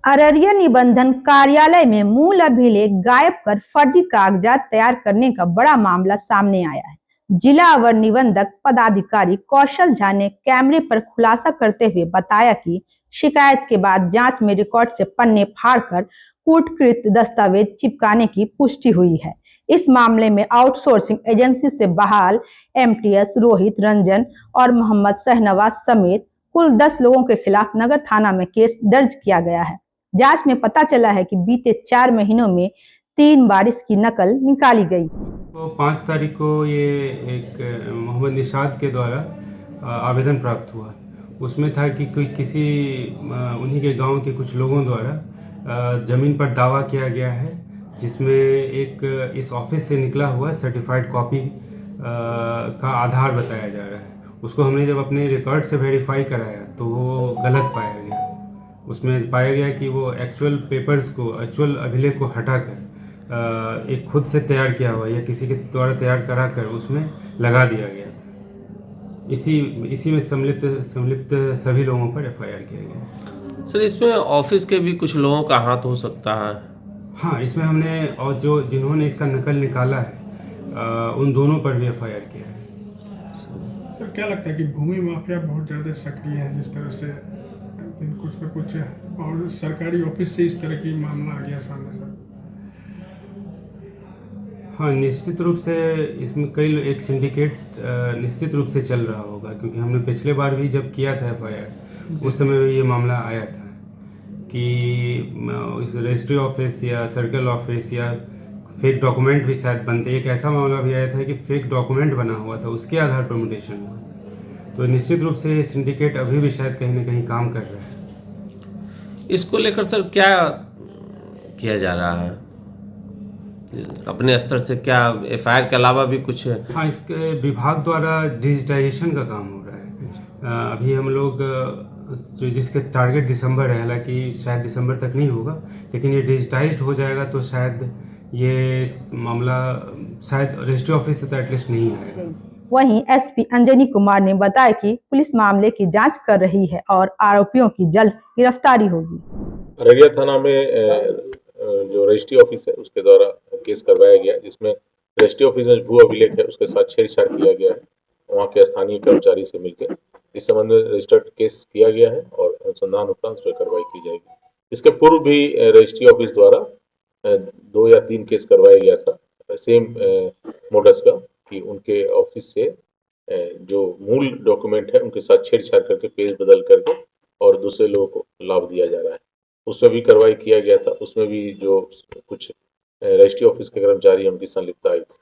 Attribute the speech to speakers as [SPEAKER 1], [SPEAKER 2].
[SPEAKER 1] अररिया निबंधन कार्यालय में मूल अभिलेख गायब कर फर्जी कागजात तैयार करने का बड़ा मामला सामने आया है। जिला अवर निबंधक पदाधिकारी कौशल झा ने कैमरे पर खुलासा करते हुए बताया कि शिकायत के बाद जांच में रिकॉर्ड से पन्ने फाड़कर कूटकृत दस्तावेज चिपकाने की पुष्टि हुई है। इस मामले में आउटसोर्सिंग एजेंसी से बहाल एमटीएस रोहित रंजन और मोहम्मद शहनवाज समेत कुल 10 लोगों के खिलाफ नगर थाना में केस दर्ज किया गया है। जांच में पता चला है कि बीते 4 महीनों में 3 बार इसकी नकल निकाली गई।
[SPEAKER 2] तो 5 तारीख को ये एक मोहम्मद निशाद के द्वारा आवेदन प्राप्त हुआ। उसमें था कि कोई किसी उन्हीं के गांव के कुछ लोगों द्वारा ज़मीन पर दावा किया गया है, जिसमें एक इस ऑफिस से निकला हुआ सर्टिफाइड कॉपी का आधार बताया जा रहा है। उसको हमने जब अपने रिकॉर्ड से वेरीफाई कराया तो वो गलत पाया गया। उसमें पाया गया कि वो एक्चुअल पेपर्स को, एक्चुअल अभिलेख को हटाकर एक खुद से तैयार किया हुआ या किसी के द्वारा तैयार कराकर उसमें लगा दिया गया था। इसी में सम्मिलित सभी लोगों पर एफआईआर किया गया।
[SPEAKER 3] सर, इसमें ऑफिस के भी कुछ लोगों का हाथ हो सकता है?
[SPEAKER 2] हाँ, इसमें हमने और जिन्होंने इसका नकल निकाला है उन दोनों पर भी एफआईआर किया है।
[SPEAKER 4] सर, क्या लगता है कि भूमि माफिया बहुत ज़्यादा सक्रिय है, जिस तरह से कुछ न कुछ और सरकारी ऑफिस से इस तरह की मामला आ गया सामने सर?
[SPEAKER 2] हाँ, निश्चित रूप से इसमें कई एक सिंडिकेट निश्चित रूप से चल रहा होगा, क्योंकि हमने पिछले बार भी जब किया था एफआईआर उस समय भी ये मामला आया था कि रजिस्ट्री ऑफिस या सर्कल ऑफिस या फेक डॉक्यूमेंट भी शायद बनते। एक ऐसा मामला भी आया था कि फेक डॉक्यूमेंट बना हुआ था, उसके आधार पर म्यूटेशन हुआ था। तो निश्चित रूप से सिंडिकेट अभी भी शायद कहीं ना कहीं काम कर रहा है।
[SPEAKER 3] इसको लेकर सर क्या किया जा रहा है अपने स्तर से? क्या एफआईआर के अलावा भी कुछ?
[SPEAKER 2] हाँ, इसके विभाग द्वारा डिजिटाइजेशन का काम हो रहा है। अभी हम लोग जिसके टारगेट दिसंबर है, हालांकि शायद दिसंबर तक नहीं होगा, लेकिन ये डिजिटाइज्ड हो जाएगा तो शायद ये मामला शायद रजिस्ट्री ऑफिस से तो एटलीस्ट नहीं आएगा।
[SPEAKER 1] वहीं एसपी अंजनी कुमार ने बताया कि पुलिस मामले की जांच कर रही है और आरोपियों की जल्द गिरफ्तारी होगी।
[SPEAKER 5] अररिया थाना में जो रजिस्ट्री ऑफिस है उसके द्वारा केस करवाया गया, जिसमें रजिस्ट्री ऑफिस में भू अभिलेख है उसके साथ छेड़छाड़ किया गया है। वहाँ के स्थानीय कर्मचारी से मिलकर इस संबंध में रजिस्टर्ड केस किया गया है और अनुसंधान उपरांत उस पर कार्रवाई की जाएगी। इसके पूर्व भी रजिस्ट्री ऑफिस द्वारा 2 या 3 केस करवाया गया था सेम मोडस का, कि उनके ऑफिस से जो मूल डॉक्यूमेंट है उनके साथ छेड़छाड़ करके पेज बदल करके और दूसरे लोगों को लाभ दिया जा रहा है। उसमें भी कार्रवाई किया गया था। उसमें भी जो कुछ रजिस्ट्री ऑफिस के कर्मचारी उनकी संलिप्तता आई थी।